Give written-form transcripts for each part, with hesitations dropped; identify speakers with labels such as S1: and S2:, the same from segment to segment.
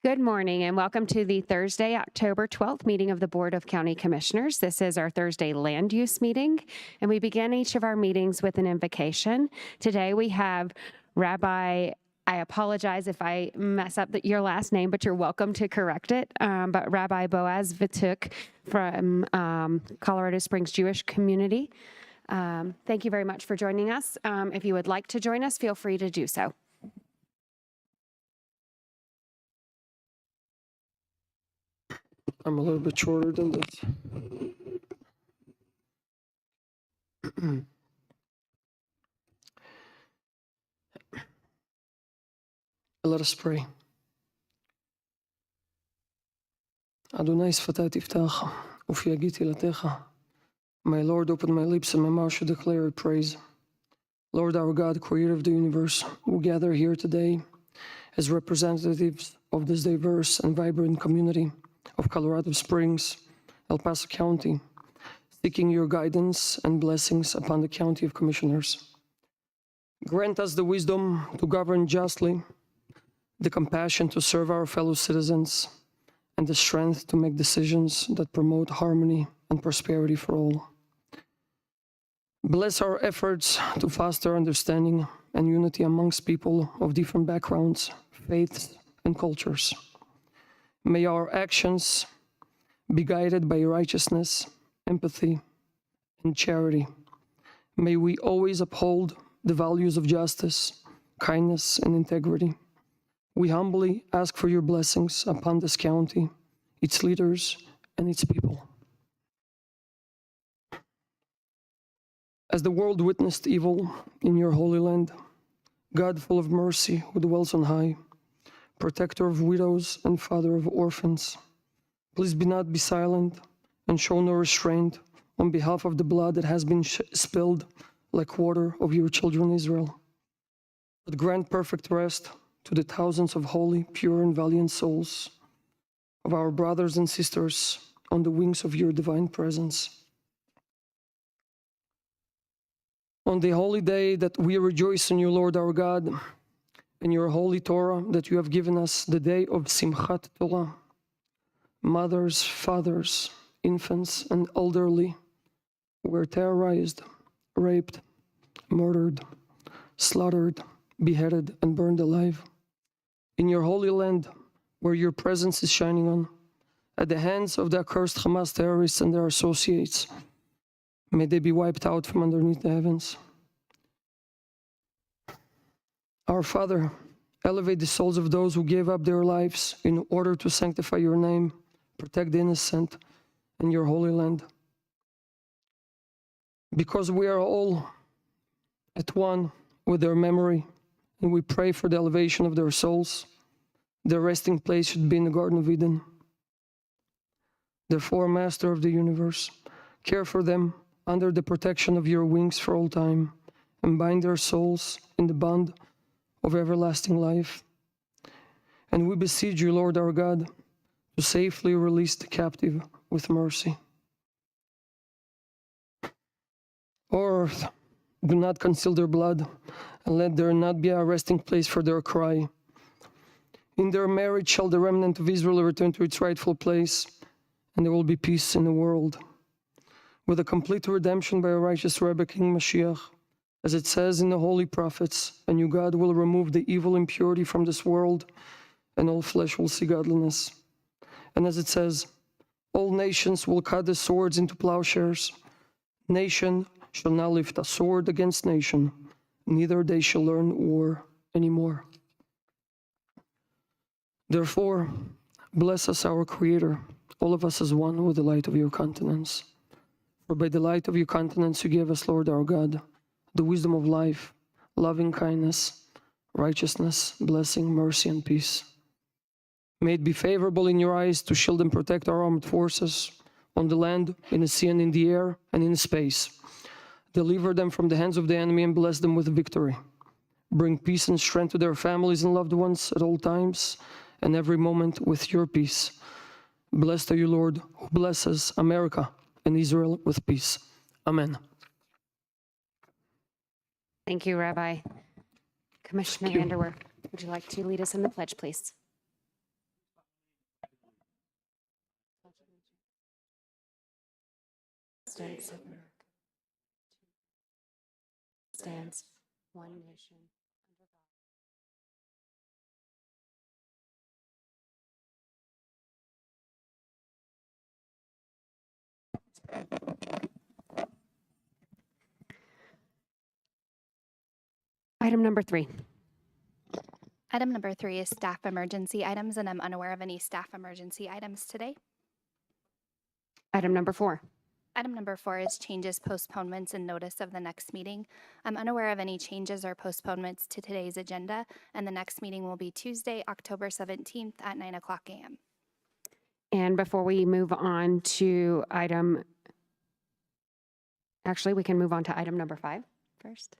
S1: Good morning and welcome to the Thursday, October 12th meeting of the Board of County Commissioners. This is our Thursday land use meeting, and we begin each of our meetings with an invocation. Today we have Rabbi, I apologize if I mess up your last name, but you're welcome to correct it, but Rabbi Boaz Vituk from Colorado Springs Jewish Community. Thank you very much for joining us. If you would like to join us, feel free to do so.
S2: I'm a little bit shorter than this. Let us pray. Adonai sfatai tiftach, ufi yagid tilatecha. My Lord, open my lips and my mouth should declare your praise. Lord our God, creator of the universe, we gather here today as representatives of this diverse and vibrant community of Colorado Springs, El Paso County, seeking your guidance and blessings upon the County of Commissioners. Grant us the wisdom to govern justly, the compassion to serve our fellow citizens, and the strength to make decisions that promote harmony and prosperity for all. Bless our efforts to foster understanding and unity amongst people of different backgrounds, faiths, and cultures. May our actions be guided by righteousness, empathy, and charity. May we always uphold the values of justice, kindness, and integrity. We humbly ask for your blessings upon this county, its leaders, and its people. As the world witnessed evil in your holy land, God full of mercy who dwells on high, protector of widows and father of orphans, please not be silent and show no restraint on behalf of the blood that has been spilled like water of your children Israel. But grant perfect rest to the thousands of holy, pure, and valiant souls of our brothers and sisters on the wings of your divine presence. On the holy day that we rejoice in you, Lord our God, in your holy Torah that you have given us, the day of Simchat Torah, mothers, fathers, infants, and elderly were terrorized, raped, murdered, slaughtered, beheaded, and burned alive. In your holy land, where your presence is shining on, at the hands of the accursed Hamas terrorists and their associates, may they be wiped out from underneath the heavens. Our Father, elevate the souls of those who gave up their lives in order to sanctify your name, protect the innocent, and your holy land. Because we are all at one with their memory, and we pray for the elevation of their souls, their resting place should be in the Garden of Eden. Therefore, Master of the universe, care for them under the protection of your wings for all time, and bind their souls in the bond of everlasting life. And we beseech you, Lord our God, to safely release the captive with mercy. O earth, do not conceal their blood, and let there not be a resting place for their cry. In their marriage shall the remnant of Israel return to its rightful place, and there will be peace in the world. With a complete redemption by a righteous Rebbe, King Mashiach, as it says in the holy prophets, and you, God, will remove the evil impurity from this world, and all flesh will see godliness. And as it says, all nations will cut the swords into plowshares. Nation shall not lift a sword against nation, neither they shall learn war anymore. Therefore, bless us, our Creator, all of us as one with the light of your countenance. For by the light of your countenance you gave us, Lord our God, the wisdom of life, loving kindness, righteousness, blessing, mercy, and peace. May it be favorable in your eyes to shield and protect our armed forces on the land, in the sea, and in the air, and in space. Deliver them from the hands of the enemy and bless them with victory. Bring peace and strength to their families and loved ones at all times and every moment with your peace. Blessed are you, Lord, who blesses America and Israel with peace. Amen.
S1: Thank you, Rabbi. Commissioner Anderwer, would you like to lead us in the pledge, please? States of America stands one nation under God. Item number 3.
S3: Item number 3 is staff emergency items, and I'm unaware of any staff emergency items today.
S1: Item number 4.
S3: Item number 4 is changes, postponements, and notice of the next meeting. I'm unaware of any changes or postponements to today's agenda, and the next meeting will be Tuesday, October 17th at 9:00 a.m.
S1: And before we move on to actually, we can move on to item number 5 first.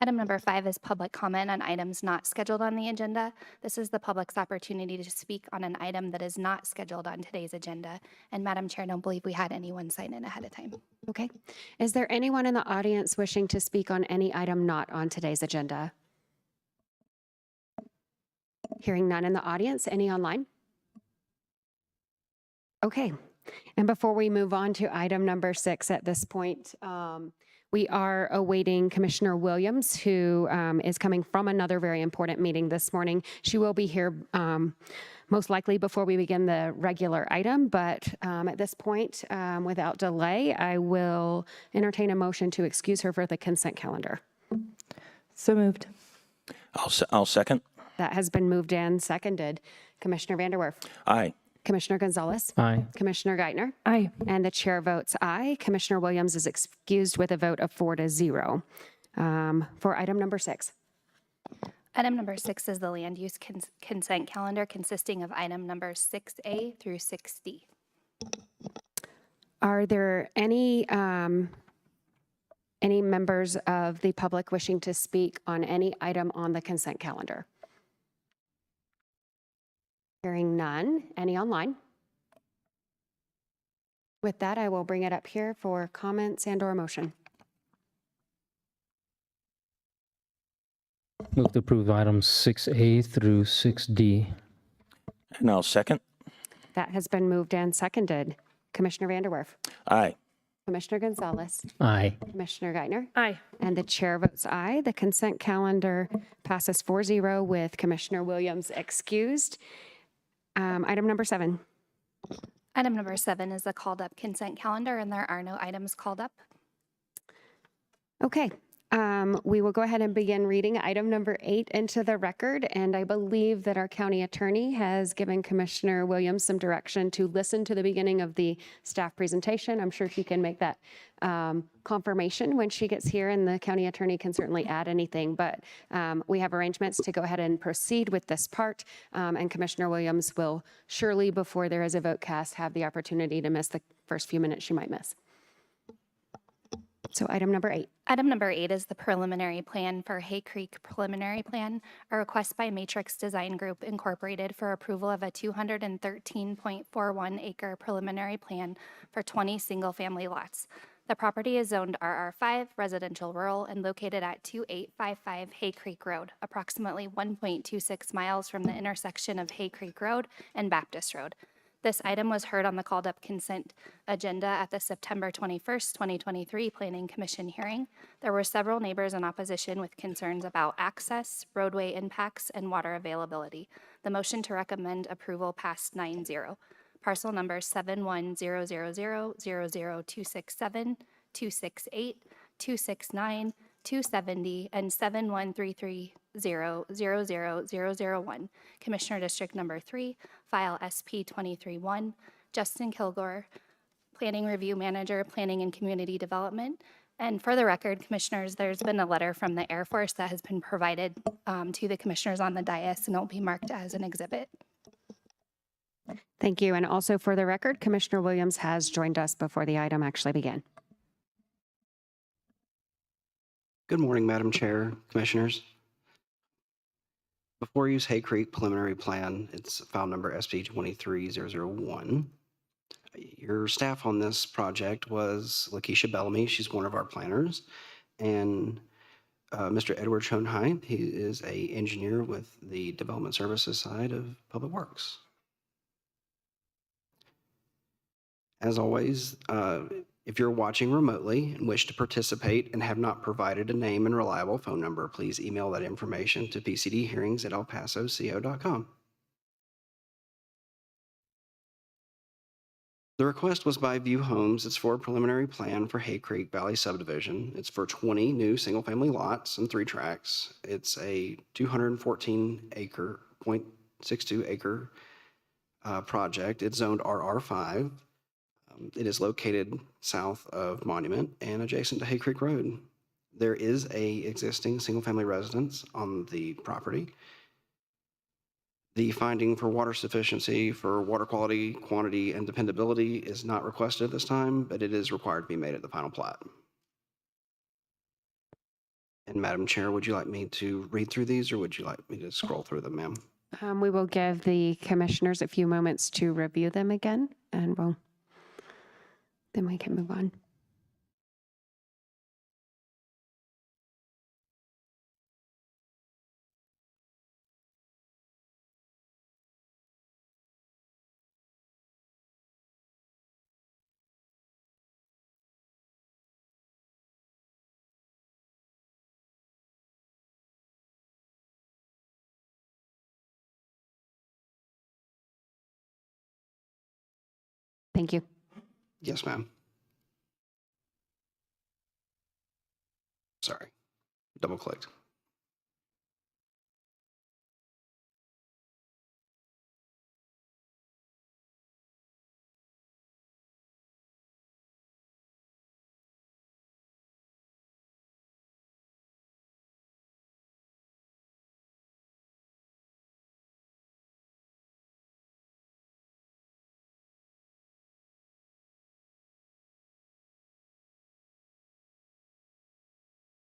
S3: Item number 5 is public comment on items not scheduled on the agenda. This is the public's opportunity to speak on an item that is not scheduled on today's agenda. And Madam Chair, I don't believe we had anyone sign in ahead of time.
S1: Okay. Is there anyone in the audience wishing to speak on any item not on today's agenda? Hearing none in the audience, any online? Okay. And before we move on to item number 6 at this point, we are awaiting Commissioner Williams, who is coming from another very important meeting this morning. She will be here most likely before we begin the regular item, but at this point, without delay, I will entertain a motion to excuse her for the consent calendar.
S4: So moved.
S5: I'll second.
S1: That has been moved and seconded. Commissioner Vanderwerf,
S5: Aye.
S1: Commissioner Gonzalez,
S4: Aye.
S1: Commissioner Geithner,
S4: Aye.
S1: and the chair votes aye. Commissioner Williams is excused with a vote of 4-0. For item number 6.
S3: Item number 6 is the land use consent calendar consisting of item number 6A through 6D.
S1: Are there any members of the public wishing to speak on any item on the consent calendar? Hearing none. Any online? With that, I will bring it up here for comments and/or motion.
S6: Move to approve items 6A through 6D.
S5: And I'll second.
S1: That has been moved and seconded. Commissioner Vanderwerf,
S5: Aye.
S1: Commissioner Gonzalez,
S6: Aye.
S1: Commissioner Geithner,
S4: Aye.
S1: and the chair votes aye. The consent calendar passes 4-0 with Commissioner Williams excused. Item number 7.
S3: Item number 7 is the called up consent calendar, and there are no items called up.
S1: Okay, we will go ahead and begin reading item number 8 into the record. And I believe that our county attorney has given Commissioner Williams some direction to listen to the beginning of the staff presentation. I'm sure she can make that confirmation when she gets here, and the county attorney can certainly add anything. But we have arrangements to go ahead and proceed with this part. And Commissioner Williams will surely, before there is a vote cast, have the opportunity to miss the first few minutes she might miss. So item number 8.
S3: Item number 8 is the preliminary plan for Hay Creek Preliminary Plan, a request by Matrix Design Group Incorporated for approval of a 213.41 acre preliminary plan for 20 single-family lots. The property is zoned RR5 residential rural and located at 2855 Hay Creek Road, approximately 1.26 miles from the intersection of Hay Creek Road and Baptist Road. This item was heard on the called up consent agenda at the September 21st, 2023 Planning Commission hearing. There were several neighbors in opposition with concerns about access, roadway impacts, and water availability. The motion to recommend approval passed 9-0. Parcel numbers 71000000267, 268, 269, 270, and 71330000001. Commissioner District Number 3, file SP 231, Justin Kilgore, Planning Review Manager, Planning and Community Development. And for the record, Commissioners, there's been a letter from the Air Force that has been provided to the Commissioners on the dais, and it'll be marked as an exhibit.
S1: Thank you. And also for the record, Commissioner Williams has joined us before the item actually began.
S7: Good morning, Madam Chair, Commissioners. Before you use Hay Creek Preliminary Plan, it's file number SP 23001. Your staff on this project was Lakeisha Bellamy. She's one of our planners. And Mr. Edward Schoenheim, he is an engineer with the Development Services side of Public Works. As always, If you're watching remotely and wish to participate and have not provided a name and reliable phone number, please email that information to pcdhearings@elpasoco.com. The request was by View Homes. It's for a preliminary plan for Hay Creek Valley subdivision. It's for 20 new single-family lots and 3 tracts. It's a 214 acre, 0.62 acre project. It's zoned RR5. It is located south of Monument and adjacent to Hay Creek Road. There is a existing single-family residence on the property. The finding for water sufficiency for water quality, quantity, and dependability is not requested at this time, but it is required to be made at the final plat. And Madam Chair, would you like me to read through these, or would you like me to scroll through them, ma'am?
S1: We will give the commissioners a few moments to review them again, and then we can move on. Thank you.
S7: Yes, ma'am. Sorry, double clicked.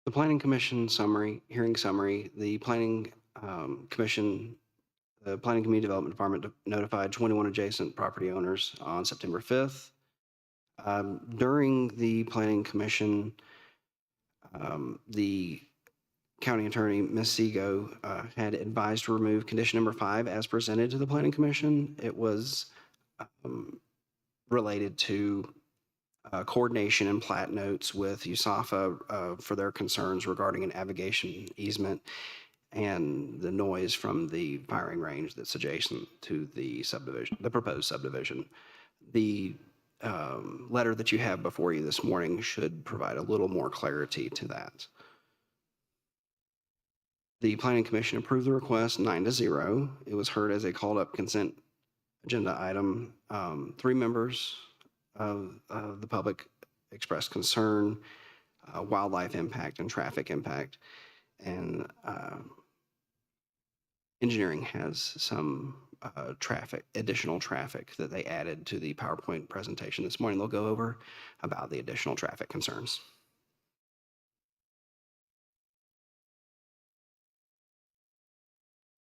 S7: The Planning Commission summary, hearing summary, the Planning Commission, the Planning Community Development Department notified 21 adjacent property owners on September 5th. During the Planning Commission, the County Attorney, Ms. Sego, had advised to remove condition number 5 as presented to the Planning Commission. It was related to coordination and plat notes with USAFA for their concerns regarding an navigation easement and the noise from the firing range that's adjacent to the subdivision, the proposed subdivision. The letter that you have before you this morning should provide a little more clarity to that. The Planning Commission approved the request 9-0. It was heard as a called up consent agenda item. 3 members of the public expressed concern, wildlife impact and traffic impact. And engineering has some additional traffic that they added to the PowerPoint presentation this morning. They'll go over about the additional traffic concerns.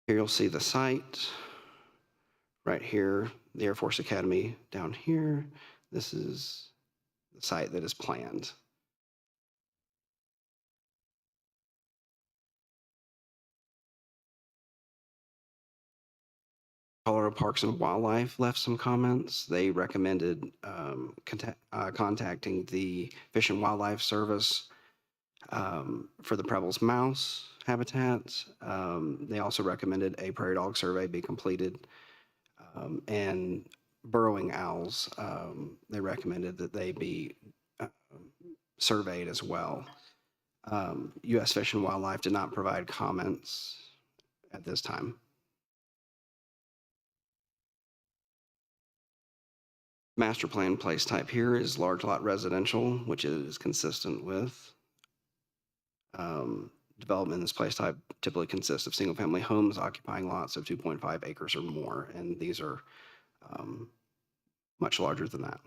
S7: Here you'll see the site. Right here, the Air Force Academy down here. This is the site that is planned. Colorado Parks and Wildlife left some comments. They recommended contacting the Fish and Wildlife Service for the Preble's mouse habitat. They also recommended a prairie dog survey be completed. And burrowing owls, they recommended that they be surveyed as well. U.S. Fish and Wildlife did not provide comments at this time. Master plan place type here is large lot residential, which is consistent with development in this place type typically consists of single family homes occupying lots of 2.5 acres or more, and these are much larger than that.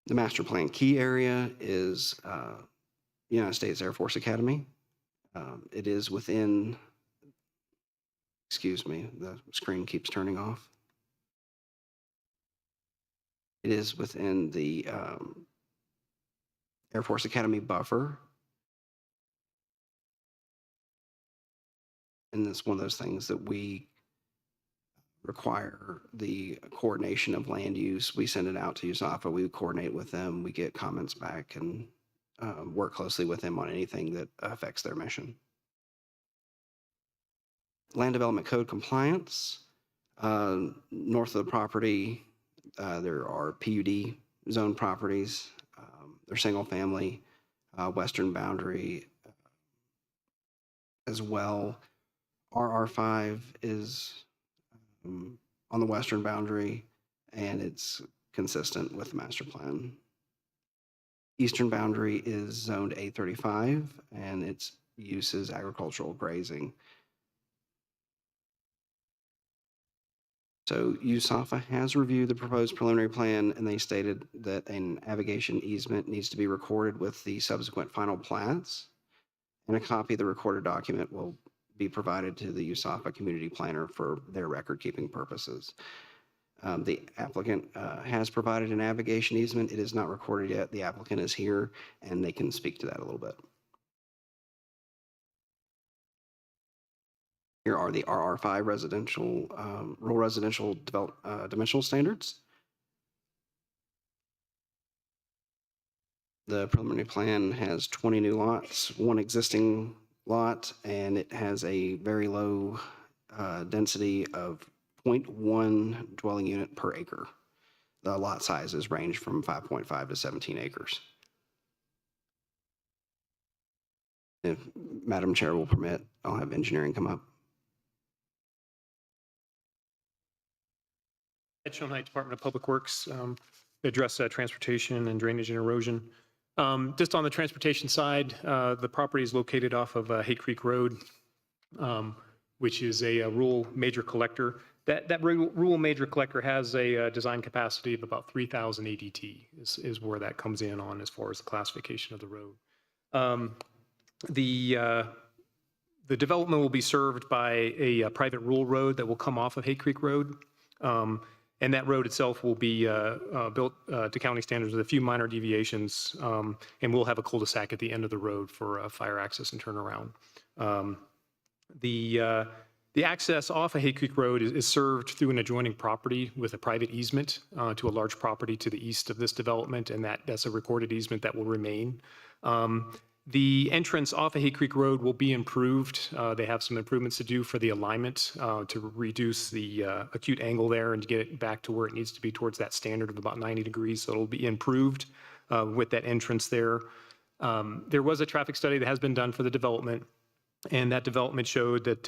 S7: The master plan key area is United States Air Force Academy. It is within, excuse me, the screen keeps turning off. It is within the Air Force Academy buffer. And it's one of those things that we require the coordination of land use. We send it out to USAFA. We coordinate with them. We get comments back and work closely with them on anything that affects their mission. Land Development Code compliance. North of the property, there are PUD zone properties. They're single family, western boundary as well. RR5 is on the western boundary, and it's consistent with the master plan. Eastern boundary is zoned A35, and its use is agricultural grazing. So USAFA has reviewed the proposed preliminary plan, and they stated that an navigation easement needs to be recorded with the subsequent final plats, and a copy of the recorded document will be provided to the USAFA community planner for their record-keeping purposes. The applicant has provided a navigation easement. It is not recorded yet. The applicant is here, and they can speak to that a little bit. Here are the RR5 residential, rural residential dimensional standards. The preliminary plan has 20 new lots, 1 existing lot, and it has a very low density of 0.1 dwelling unit per acre. The lot sizes range from 5.5 to 17 acres. If Madam Chair will permit, I'll have engineering come up.
S8: Edgestone Heights Department of Public Works, address transportation and drainage and erosion. Just on the transportation side, the property is located off of Hay Creek Road, which is a rural major collector. That rural major collector has a design capacity of about 3,000 ADT is where that comes in on as far as the classification of the road. The development will be served by a private rural road that will come off of Hay Creek Road. And that road itself will be built to county standards with a few minor deviations, and we'll have a cul-de-sac at the end of the road for fire access and turnaround. The access off of Hay Creek Road is served through an adjoining property with a private easement to a large property to the east of this development, and that's a recorded easement that will remain. The entrance off of Hay Creek Road will be improved. They have some improvements to do for the alignment to reduce the acute angle there and to get it back to where it needs to be towards that standard of about 90 degrees. So it'll be improved with that entrance there. There was a traffic study that has been done for the development, and that development showed that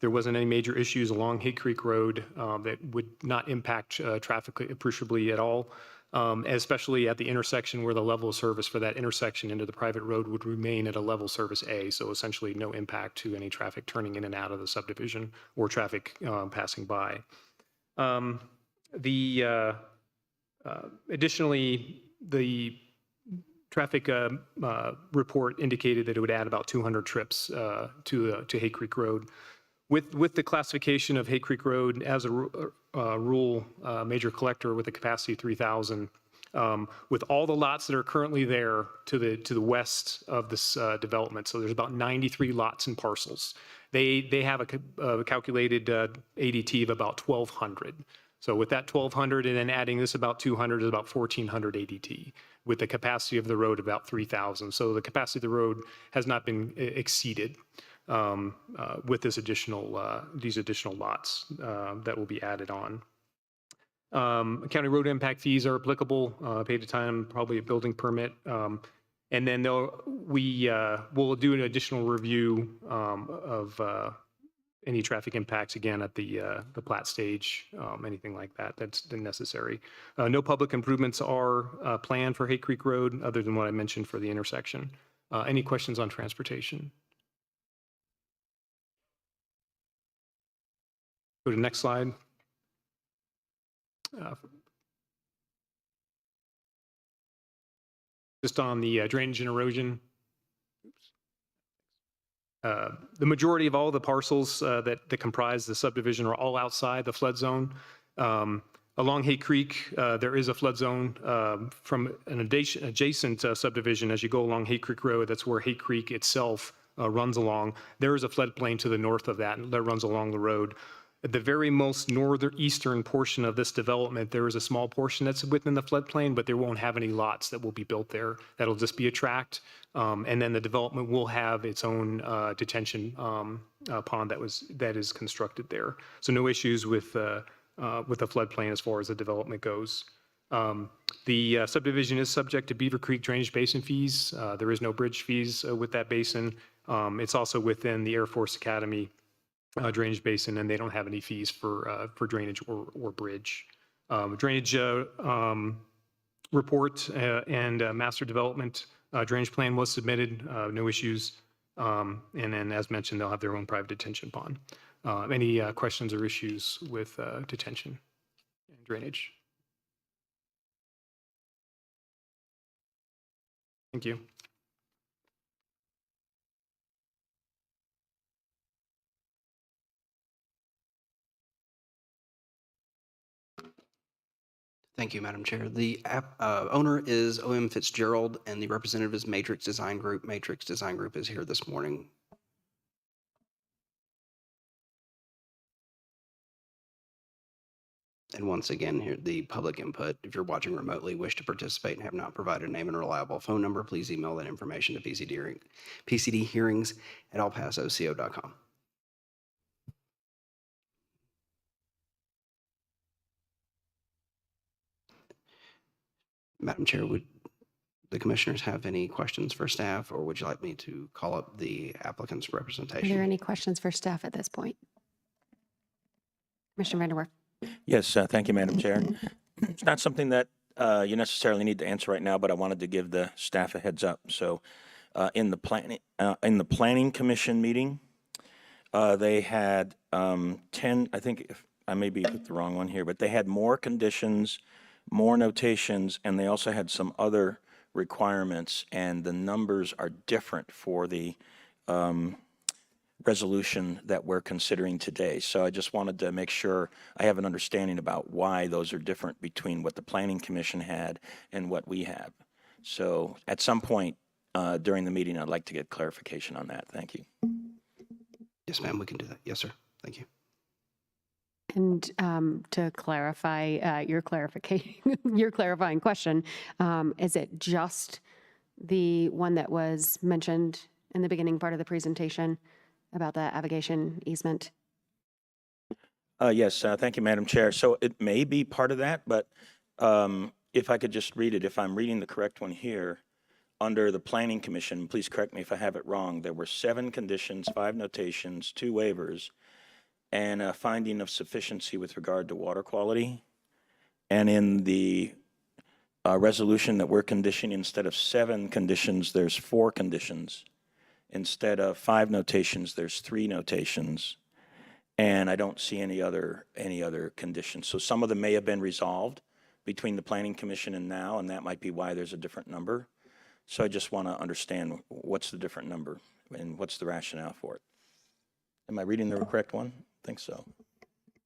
S8: there wasn't any major issues along Hay Creek Road that would not impact traffic appreciably at all. Especially at the intersection where the level of service for that intersection into the private road would remain at a level service A, so essentially no impact to any traffic turning in and out of the subdivision or traffic passing by. Additionally, the traffic report indicated that it would add about 200 trips to Hay Creek Road. With the classification of Hay Creek Road as a rural major collector with a capacity of 3,000, with all the lots that are currently there to the west of this development, so there's about 93 lots and parcels. They have a calculated ADT of about 1,200. So with that 1,200 and then adding this about 200 is about 1,400 ADT, with the capacity of the road about 3,000. So the capacity of the road has not been exceeded. With these additional lots that will be added on. County road impact fees are applicable, paid to time, probably a building permit. And then we'll do an additional review of any traffic impacts again at the plat stage, anything like that that's necessary. No public improvements are planned for Hay Creek Road other than what I mentioned for the intersection. Any questions on transportation? Go to the next slide. Just on the drainage and erosion. The majority of all the parcels that comprise the subdivision are all outside the flood zone. Along Hay Creek, there is a flood zone from an adjacent subdivision as you go along Hay Creek Road. That's where Hay Creek itself runs along. There is a floodplain to the north of that runs along the road. At the very most northeastern portion of this development, there is a small portion that's within the floodplain, but there won't have any lots that will be built there. That'll just be a tract. And then the development will have its own detention pond that is constructed there. So no issues with the floodplain as far as the development goes. The subdivision is subject to Beaver Creek Drainage Basin fees. There is no bridge fees with that basin. It's also within the Air Force Academy drainage basin, and they don't have any fees for drainage or bridge. Drainage report and master development drainage plan was submitted, no issues. And then, as mentioned, they'll have their own private detention pond. Any questions or issues with detention and drainage? Thank you.
S7: Thank you, Madam Chair. The owner is OM Fitzgerald, and the representative is Matrix Design Group. Matrix Design Group is here this morning. And once again, here the public input. If you're watching remotely, wish to participate and have not provided a name and reliable phone number, please email that information to pcdhearings@elpasoco.com. Madam Chair, would the commissioners have any questions for staff, or would you like me to call up the applicant's
S1: Are there
S7: representation?
S1: any questions for staff at this point? Commissioner Vanderwerf.
S5: Yes, thank you, Madam Chair. It's not something that you necessarily need to answer right now, but I wanted to give the staff a heads up. So in the Planning Commission meeting, they had 10, I think, if I may be with the wrong one here, but they had more conditions, more notations, and they also had some other requirements, and the numbers are different for the resolution that we're considering today. So I just wanted to make sure I have an understanding about why those are different between what the Planning Commission had and what we have. So at some point during the meeting, I'd like to get clarification on that. Thank you.
S7: Yes, ma'am, we can do that. Yes, sir. Thank you.
S1: And to clarify your clarifying question, is it just the one that was mentioned in the beginning part of the presentation about the avigation easement?
S5: Yes, thank you, Madam Chair. So it may be part of that, but if I could just read it, if I'm reading the correct one here, under the Planning Commission, please correct me if I have it wrong, there were 7 conditions, 5 notations, 2 waivers, and a finding of sufficiency with regard to water quality. And in the resolution that we're conditioning, instead of 7 conditions, there's 4 conditions. Instead of 5 notations, there's 3 notations. And I don't see any other conditions. So some of them may have been resolved between the Planning Commission and now, and that might be why there's a different number. So I just want to understand what's the different number and what's the rationale for it. Am I reading the correct one? I think so.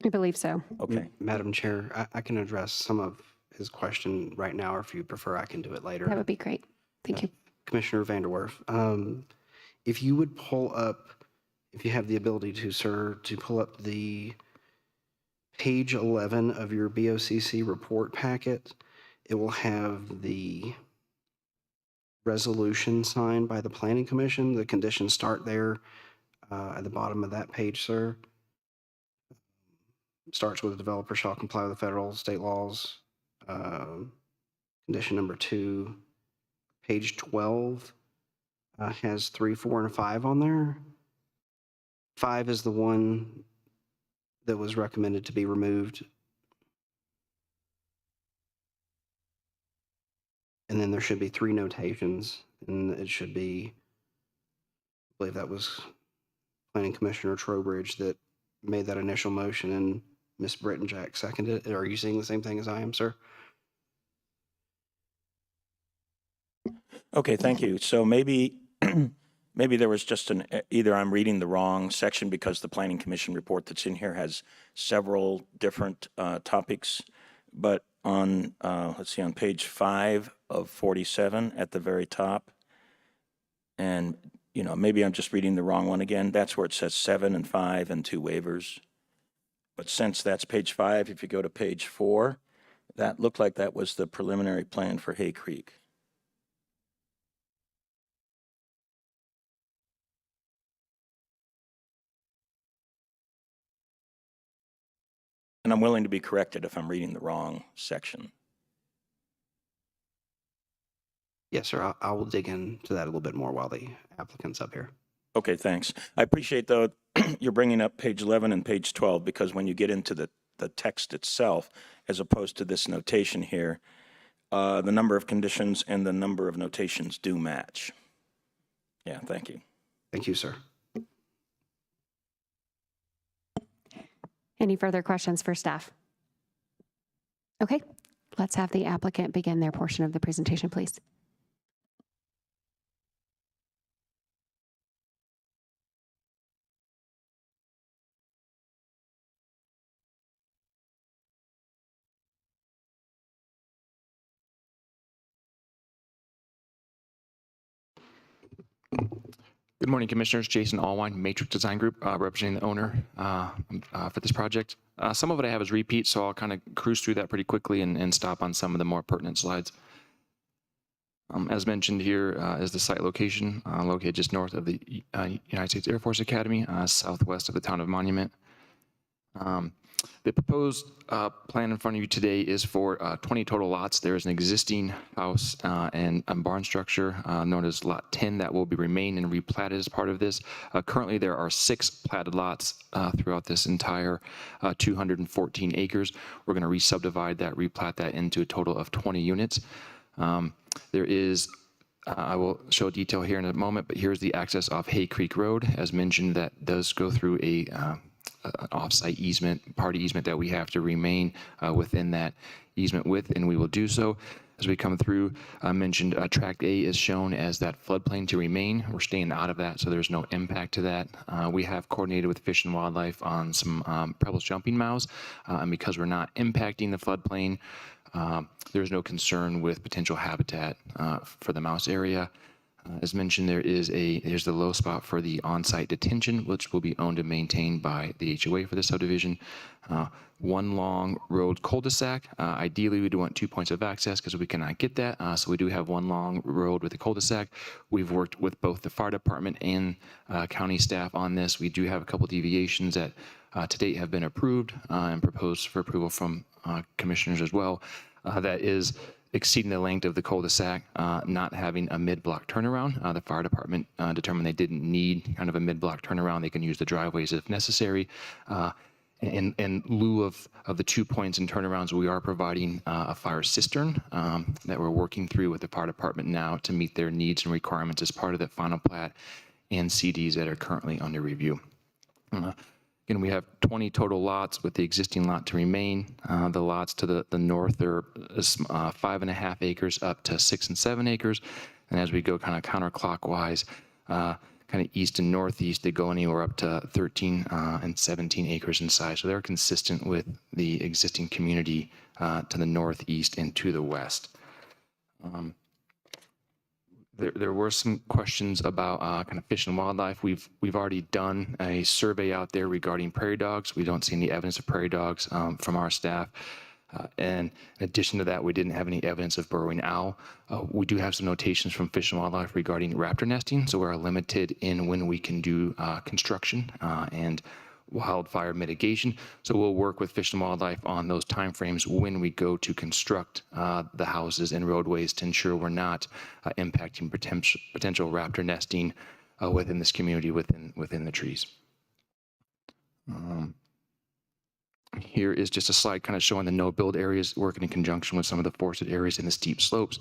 S1: I believe so.
S5: Okay.
S7: Madam Chair, I can address some of his question right now, or if you prefer, I can do it later.
S1: That would be great. Thank you.
S7: Commissioner Vanderwerf, if you would pull up, if you have the ability to, sir, to pull up the page 11 of your BOCC report packet, it will have the resolution signed by the Planning Commission. The conditions start there at the bottom of that page, sir. Starts with the developer shall comply with the federal, state laws. Condition number 2, page 12 has 3, 4, and 5 on there. 5 is the one that was recommended to be removed. And then there should be 3 notations, and it should be, I believe that was Planning Commissioner Trowbridge that made that initial motion, and Ms. Britton-Jack seconded it. Are you seeing the same thing as I am, sir?
S5: Okay, thank you. So maybe there was just either I'm reading the wrong section because the Planning Commission report that's in here has several different topics, but on, let's see, on page 5 of 47 at the very top, and, maybe I'm just reading the wrong one again. That's where it says 7 and 5 and 2 waivers. But since that's page 5, if you go to page 4, that looked like that was the preliminary plan for Hay Creek. And I'm willing to be corrected if I'm reading the wrong section.
S7: Yes, sir. I will dig into that a little bit more while the applicant's up here.
S5: Okay, thanks. I appreciate, though, you're bringing up page 11 and page 12, because when you get into the text itself, as opposed to this notation here, the number of conditions and the number of notations do match. Yeah, thank you.
S7: Thank you, sir.
S1: Any further questions for staff? Okay, let's have the applicant begin their portion of the presentation, please.
S9: Good morning, Commissioners. Jason Allwine, Matrix Design Group, representing the owner for this project. Some of it I have is repeat, so I'll kind of cruise through that pretty quickly and stop on some of the more pertinent slides. As mentioned here is the site location, located just north of the United States Air Force Academy, southwest of the town of Monument. The proposed plan in front of you today is for 20 total lots. There is an existing house and a barn structure known as Lot 10 that will be remain and replatted as part of this. Currently, there are 6 platted lots throughout this entire 214 acres. We're going to re-subdivide that, replat that into a total of 20 units. There is I will show detail here in a moment, but here's the access off Hay Creek Road. As mentioned, that does go through an off-site easement, party easement that we have to remain within that easement with, and we will do so. As we come through, I mentioned Tract A is shown as that floodplain to remain. We're staying out of that, so there's no impact to that. We have coordinated with Fish and Wildlife on some pebbles jumping mows, and because we're not impacting the floodplain, there's no concern with potential habitat for the mouse area. As mentioned, there's the low spot for the on-site detention, which will be owned and maintained by the HOA for the subdivision. One long road cul-de-sac. Ideally, we do want 2 points of access because we cannot get that. So we do have one long road with a cul-de-sac. We've worked with both the fire department and county staff on this. We do have a couple deviations that to date have been approved and proposed for approval from commissioners as well. That is exceeding the length of the cul-de-sac, not having a mid-block turnaround. The fire department determined they didn't need kind of a mid-block turnaround. They can use the driveways if necessary. In lieu of the 2 points in turnarounds, we are providing a fire cistern that we're working through with the fire department now to meet their needs and requirements as part of that final plat and CDs that are currently under review. Again, we have 20 total lots with the existing lot to remain. The lots to the north are 5.5 acres up to 6 and 7 acres. And as we go kind of counterclockwise, kind of east and northeast, they go anywhere up to 13 and 17 acres in size. So they're consistent with the existing community to the northeast and to the west. There were some questions about kind of Fish and Wildlife. We've already done a survey out there regarding prairie dogs. We don't see any evidence of prairie dogs from our staff. And in addition to that, we didn't have any evidence of burrowing owl. We do have some notations from Fish and Wildlife regarding raptor nesting, so we're limited in when we can do construction and wildfire mitigation. So we'll work with Fish and Wildlife on those timeframes when we go to construct the houses and roadways to ensure we're not impacting potential raptor nesting within this community, within the trees. Here is just a slide kind of showing the no-build areas working in conjunction with some of the forested areas in the steep slopes.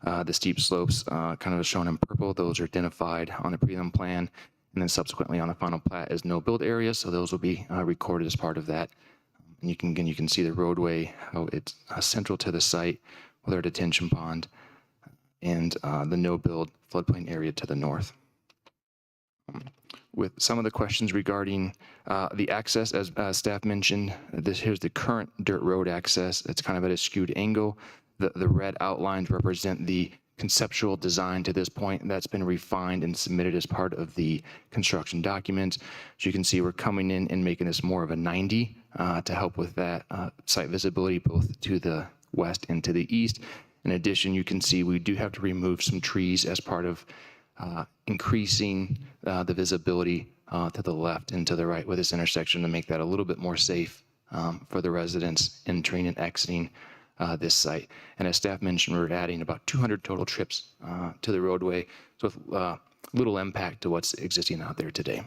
S9: The steep slopes kind of shown in purple. Those are identified on the prelim plan, and then subsequently on the final plat as no-build areas. So those will be recorded as part of that. And you can see the roadway, how it's central to the site with our detention pond and the no-build floodplain area to the north. With some of the questions regarding the access, as staff mentioned, here's the current dirt road access. It's kind of at a skewed angle. The red outlines represent the conceptual design to this point. That's been refined and submitted as part of the construction document. As you can see, we're coming in and making this more of a 90 to help with that site visibility both to the west and to the east. In addition, you can see we do have to remove some trees as part of increasing the visibility to the left and to the right with this intersection to make that a little bit more safe for the residents entering and exiting this site. And as staff mentioned, we're adding about 200 total trips to the roadway, so with little impact to what's existing out there today.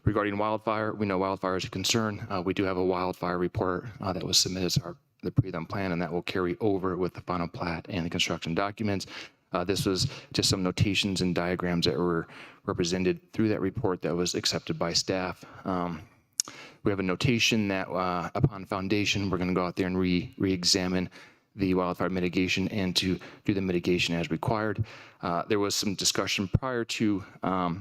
S9: Regarding wildfire, we know wildfire is a concern. We do have a wildfire report that was submitted as the pre-them plan, and that will carry over with the final plat and the construction documents. This was just some notations and diagrams that were represented through that report that was accepted by staff. We have a notation that upon foundation, we're going to go out there and re-examine the wildfire mitigation and to do the mitigation as required. There was some discussion prior to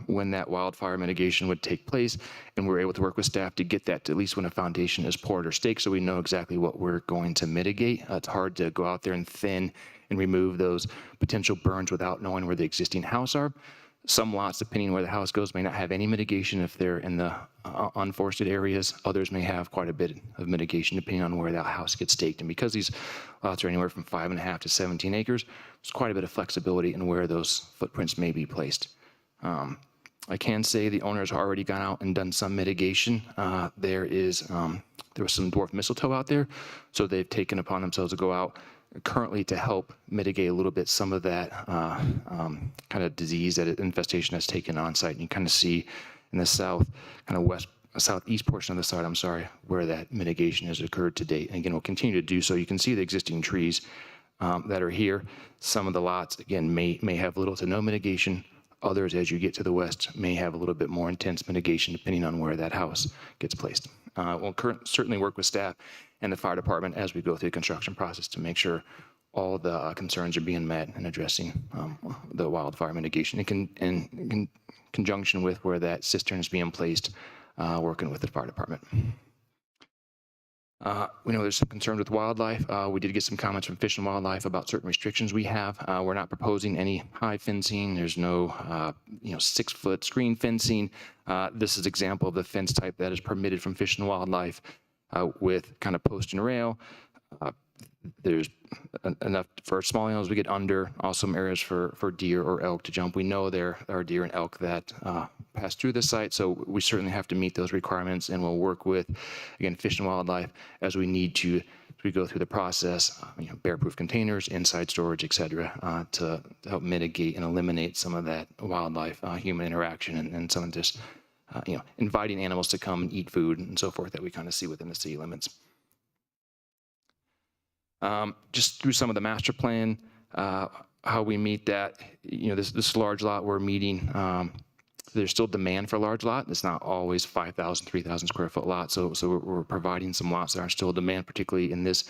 S9: when that wildfire mitigation would take place, and we were able to work with staff to get that to at least when a foundation is poured or staked, so we know exactly what we're going to mitigate. It's hard to go out there and thin and remove those potential burns without knowing where the existing house are. Some lots, depending on where the house goes, may not have any mitigation if they're in the unforested areas. Others may have quite a bit of mitigation depending on where that house gets staked. And because these lots are anywhere from 5.5 to 17 acres, there's quite a bit of flexibility in where those footprints may be placed. I can say the owner has already gone out and done some mitigation. There was some dwarf mistletoe out there, so they've taken upon themselves to go out currently to help mitigate a little bit some of that kind of disease that infestation has taken on site. And you kind of see in the southeast portion of the site, I'm sorry, where that mitigation has occurred to date. And again, we'll continue to do so. You can see the existing trees that are here. Some of the lots, again, may have little to no mitigation. Others, as you get to the west, may have a little bit more intense mitigation depending on where that house gets placed. We'll certainly work with staff and the fire department as we go through the construction process to make sure all the concerns are being met and addressing the wildfire mitigation in conjunction with where that cistern is being placed, working with the fire department. We know there's some concerns with wildlife. We did get some comments from Fish and Wildlife about certain restrictions we have. We're not proposing any high fencing. There's no 6-foot screen fencing. This is an example of the fence type that is permitted from Fish and Wildlife with kind of post and rail. There's enough for small animals we get under, also some areas for deer or elk to jump. We know there are deer and elk that pass through the site, so we certainly have to meet those requirements, and we'll work with, again, Fish and Wildlife as we need to, as we go through the process, bear-proof containers, inside storage, et cetera, to help mitigate and eliminate some of that wildlife, human interaction, and some of this, inviting animals to come and eat food and so forth that we kind of see within the city limits. Just through some of the master plan, how we meet that, this large lot we're meeting, there's still demand for a large lot. It's not always 5,000, 3,000 square foot lot. So we're providing some lots that are still demand, particularly in this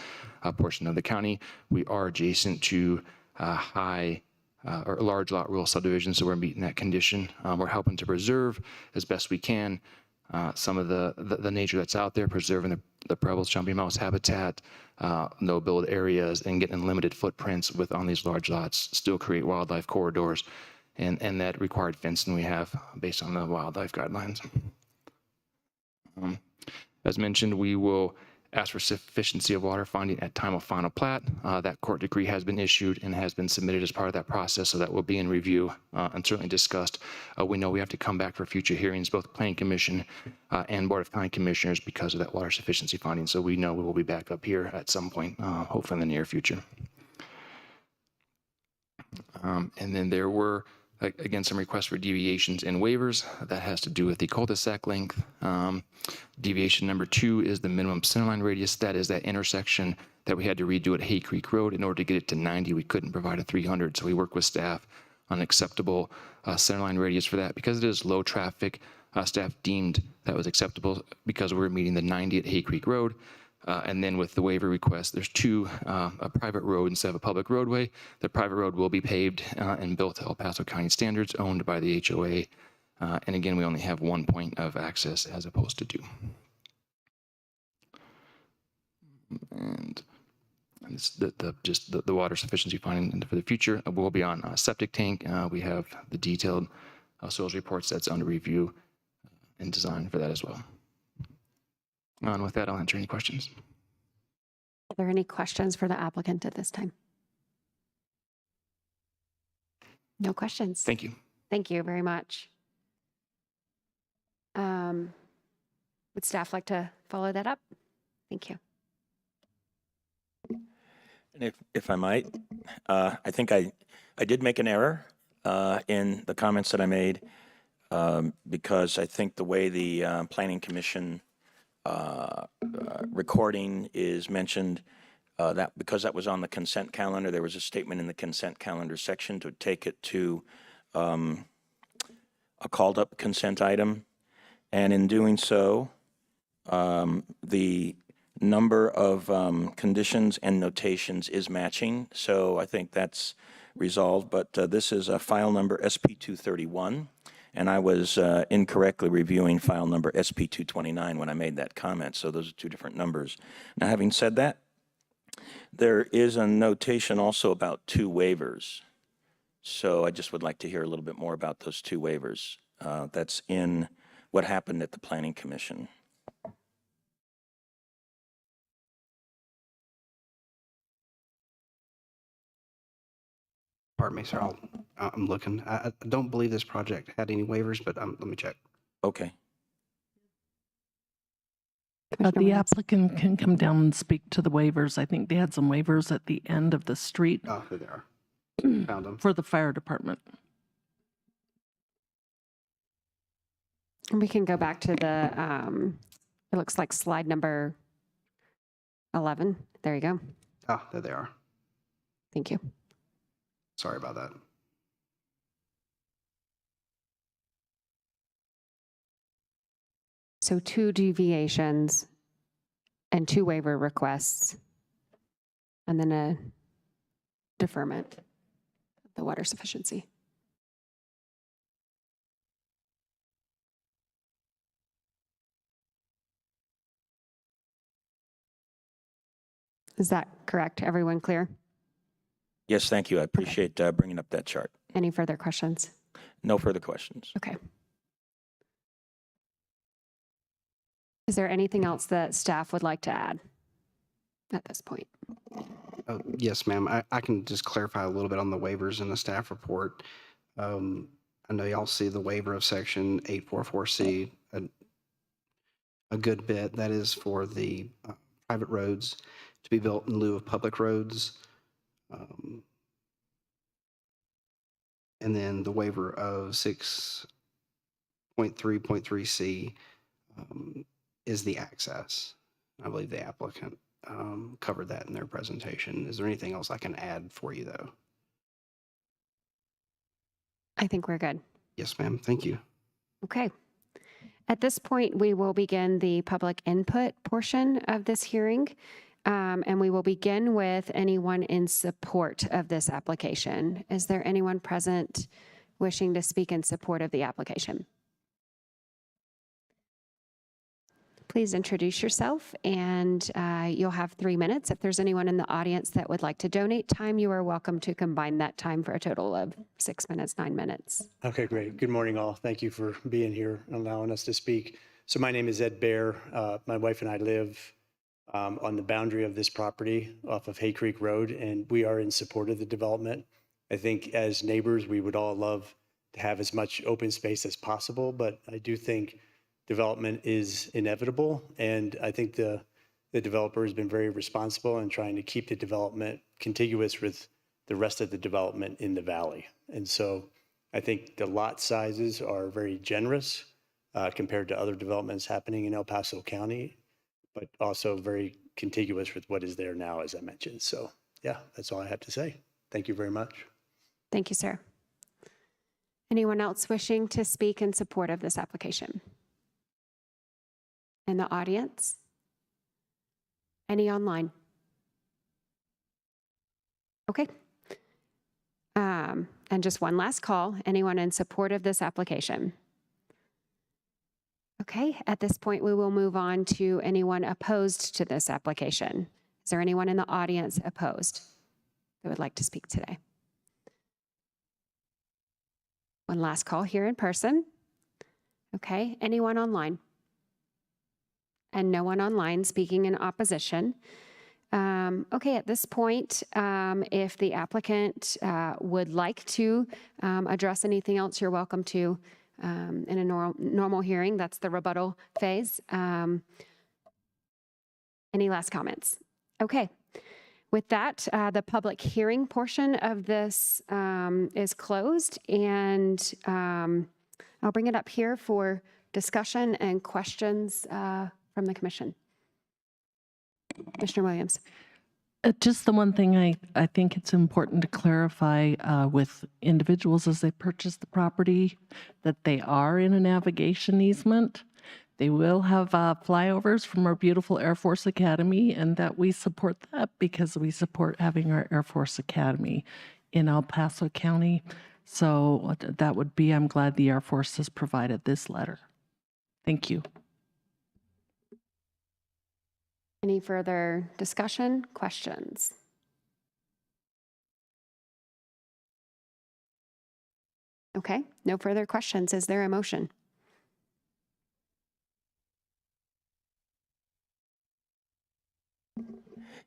S9: portion of the county. We are adjacent to high or large lot rural subdivisions, so we're meeting that condition. We're helping to preserve as best we can some of the nature that's out there, preserving the Preble's jumping mouse habitat, no build areas, and getting limited footprints on these large lots, still create wildlife corridors, and that required fencing we have based on the wildlife guidelines. As mentioned, we will ask for sufficiency of water finding at time of final plat. That court decree has been issued and has been submitted as part of that process, so that will be in review and certainly discussed. We know we have to come back for future hearings, both Planning Commission and Board of County Commissioners, because of that water sufficiency finding. So we know we will be back up here at some point, hopefully in the near future. And then there were, again, some requests for deviations and waivers. That has to do with the cul-de-sac length. Deviation number 2 is the minimum centerline radius. That is that intersection that we had to redo at Hay Creek Road. In order to get it to 90, we couldn't provide a 300. So we worked with staff on an acceptable centerline radius for that. Because it is low traffic, staff deemed that was acceptable because we were meeting the 90 at Hay Creek Road. And then with the waiver request, there's a private road instead of a public roadway. The private road will be paved and built to El Paso County standards, owned by the HOA. And again, we only have 1 point of access as opposed to 2. And just the water sufficiency finding for the future will be on septic tank. We have the detailed soils reports that's under review and design for that as well. And with that, I'll answer any questions.
S1: Are there any questions for the applicant at this time? No questions.
S9: Thank you.
S1: Thank you very much. Would staff like to follow that up? Thank you.
S5: And if I might, I think I did make an error in the comments that I made because I think the way the Planning Commission recording is mentioned, that because that was on the consent calendar, there was a statement in the consent calendar section to take it to a called up consent item. And in doing so, the number of conditions and notations is matching. So I think that's resolved. But this is a file number SP231. And I was incorrectly reviewing file number SP229 when I made that comment. So those are two different numbers. Now, having said that, there is a notation also about 2 waivers. So I just would like to hear a little bit more about those 2 waivers. That's in what happened at the Planning Commission.
S7: Pardon me, sir. I'm looking. I don't believe this project had any waivers, but let me check.
S5: Okay.
S1: Commissioner
S10: The
S1: Williams?
S10: applicant can come down and speak to the waivers. I think they had some waivers at the end of the street
S7: Oh, there they are. Found them.
S10: for the fire department.
S1: We can go back to the, it looks like slide number 11. There you go.
S7: Ah, there they are.
S1: Thank you.
S7: Sorry about that.
S1: So 2 deviations and 2 waiver requests, and then a deferment of the water sufficiency. Is that correct? Everyone clear?
S5: Yes, thank you. I appreciate bringing up that chart.
S1: Any further questions?
S5: No further questions.
S1: Okay. Is there anything else that staff would like to add at this point?
S7: Oh, yes, ma'am. I can just clarify a little bit on the waivers in the staff report. I know y'all see the waiver of section 844C a good bit. That is for the private roads to be built in lieu of public roads. And then the waiver of 6.3.3C is the access. I believe the applicant covered that in their presentation. Is there anything else I can add for you, though?
S1: I think we're good.
S7: Yes, ma'am. Thank you.
S1: Okay. At this point, we will begin the public input portion of this hearing. And we will begin with anyone in support of this application. Is there anyone present wishing to speak in support of the application? Please introduce yourself, and you'll have 3 minutes. If there's anyone in the audience that would like to donate time, you are welcome to combine that time for a total of 6 minutes, 9 minutes.
S11: Okay, great. Good morning, all. Thank you for being here and allowing us to speak. So my name is Ed Bear. My wife and I live on the boundary of this property off of Hay Creek Road, and we are in support of the development. I think as neighbors, we would all love to have as much open space as possible, but I do think development is inevitable, and I think the developer has been very responsible in trying to keep the development contiguous with the rest of the development in the valley. And so I think the lot sizes are very generous compared to other developments happening in El Paso County, but also very contiguous with what is there now, as I mentioned. So yeah, that's all I have to say. Thank you very much.
S1: Thank you, sir. Anyone else wishing to speak in support of this application? In the audience? Any online? Okay. And just one last call. Anyone in support of this application? Okay, at this point, we will move on to anyone opposed to this application. Is there anyone in the audience opposed that would like to speak today? One last call here in person. Okay, anyone online? And no one online speaking in opposition. Okay, at this point, if the applicant would like to address anything else, you're welcome to in a normal hearing. That's the rebuttal phase. Any last comments? Okay. With that, the public hearing portion of this is closed, and I'll bring it up here for discussion and questions from the commission. Commissioner Williams.
S10: Just the one thing I think it's important to clarify with individuals as they purchase the property, that they are in a navigation easement. They will have flyovers from our beautiful Air Force Academy, and that we support that because we support having our Air Force Academy in El Paso County. So that would be, I'm glad the Air Force has provided this letter. Thank you.
S1: Any further discussion, questions? Okay, no further questions. Is there a motion?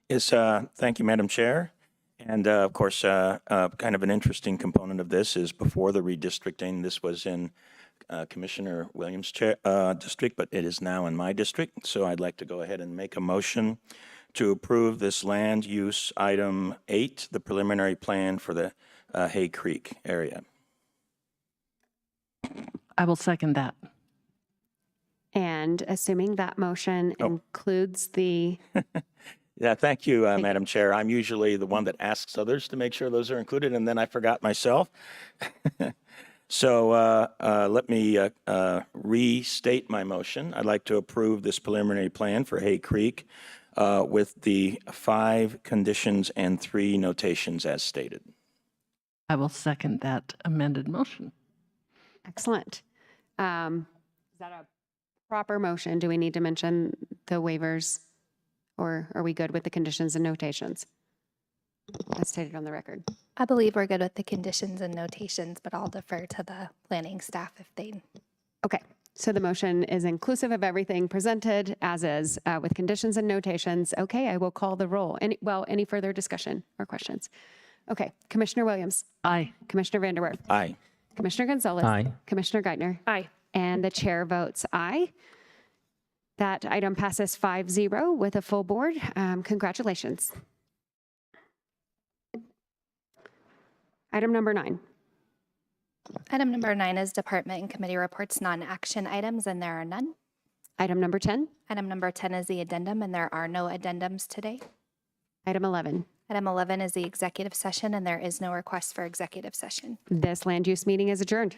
S5: Yes, thank you, Madam Chair. And of course, kind of an interesting component of this is before the redistricting, this was in Commissioner Williams' district, but it is now in my district. So I'd like to go ahead and make a motion to approve this land use item 8, the preliminary plan for the Hay Creek area.
S10: I will second that.
S1: And assuming that motion includes the
S5: Yeah, thank you, Madam Chair. I'm usually the one that asks others to make sure those are included, and then I forgot myself. So let me restate my motion. I'd like to approve this preliminary plan for Hay Creek with the 5 conditions and 3 notations as stated.
S10: I will second that amended motion.
S1: excellent. Is that a proper motion? Do we need to mention the waivers, or are we good with the conditions and notations as stated on the record?
S3: I believe we're good with the conditions and notations, but I'll defer to the planning staff if they.
S1: Okay, so the motion is inclusive of everything presented as is with conditions and notations. Okay, I will call the roll. Any further discussion or questions? Okay, Commissioner Williams.
S10: Aye.
S1: Commissioner Vanderwerf.
S5: Aye.
S1: Commissioner Gonzalez.
S6: Aye.
S1: Commissioner Geithner.
S10: Aye.
S1: And the chair votes aye. That item passes 5-0 with a full board. Congratulations. Item number 9.
S3: Item number 9 is department and committee reports, non-action items, and there are none.
S1: Item number 10.
S3: Item number 10 is the addendum, and there are no addendums today.
S1: Item 11.
S3: Item 11 is the executive session, and there is no request for executive session.
S1: This land use meeting is adjourned.